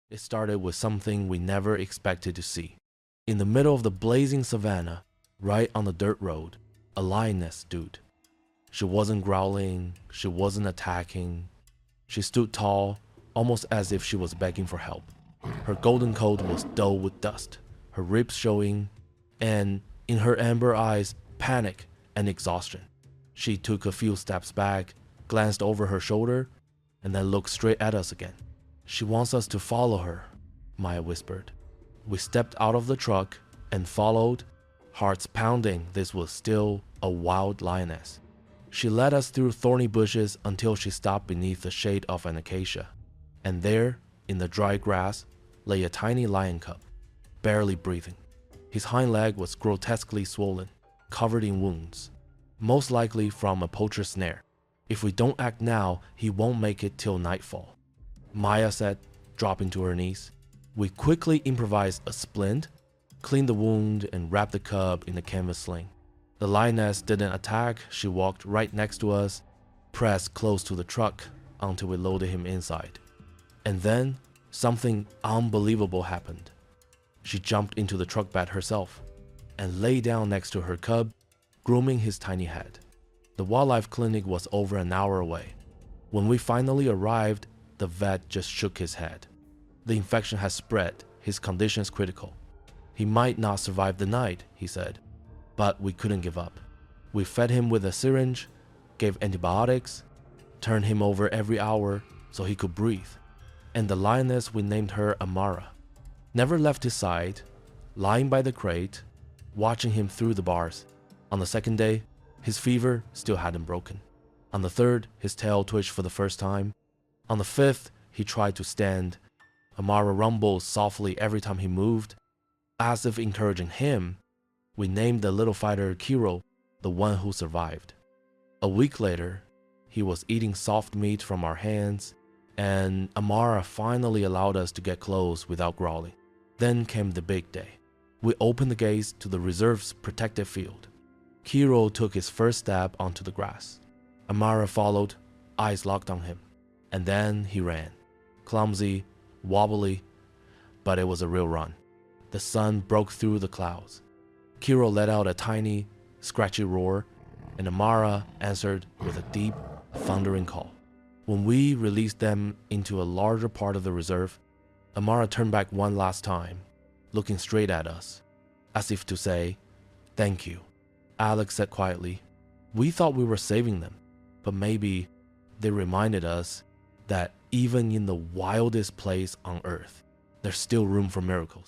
It started with something we never expected to see. In the middle of the blazing savannah, right on the dirt road, a lioness stood. She wasn't growling, she wasn't attacking. She stood tall, almost as if she was begging for help. Her golden coat was dull with dust, her ribs showing, and in her amber eyes, panic and exhaustion. She took a few steps back, glanced over her shoulder, and then looked straight at us again. "She wants us to follow her," Maya whispered. We stepped out of the truck and followed, hearts pounding. This was still a wild lioness. She led us through thorny bushes until she stopped beneath the shade of an acacia. And there, in the dry grass, lay a tiny lion cub, barely breathing. His hind leg was grotesquely swollen, covered in wounds, most likely from a poacher's snare. "If we don't act now, he won't make it till nightfall," Maya said, dropping to her knees. We quickly improvised a splint, cleaned the wound, and wrapped the cub in a canvas sling. The lioness didn't attack. She walked right next to us, pressed close to the truck until we loaded him inside. And then, something unbelievable happened. She jumped into the truck bed herself and lay down next to her cub, grooming his tiny head. The wildlife clinic was over an hour away. When we finally arrived, the vet just shook his head. "The infection has spread. His condition is critical. He might not survive the night," he said. But we couldn't give up. We fed him with a syringe, gave antibiotics, turned him over every hour so he could breathe. And the lioness, we named her Amara, never left his side, lying by the crate, watching him through the bars. On the second day, his fever still hadn't broken. On the third, his tail twitched for the first time. On the fifth, he tried to stand. Amara rumbled softly every time he moved. As if encouraging him, we named the little fighter Kiro, the one who survived. A week later, he was eating soft meat from our hands, and Amara finally allowed us to get close without growling. Then came the big day. We opened the gates to the reserve's protected field. Kiro took his first step onto the grass. Amara followed, eyes locked on him. And then he ran. Clumsy, wobbly, but it was a real run. The sun broke through the clouds. Kiro let out a tiny, scratchy roar, and Amara answered with a deep, thundering call. When we released them into a larger part of the reserve, Amara turned back one last time, looking straight at us, as if to say, "Thank you." Alex said quietly, "We thought we were saving them, but maybe they reminded us that even in the wildest place on earth, there's still room for miracles."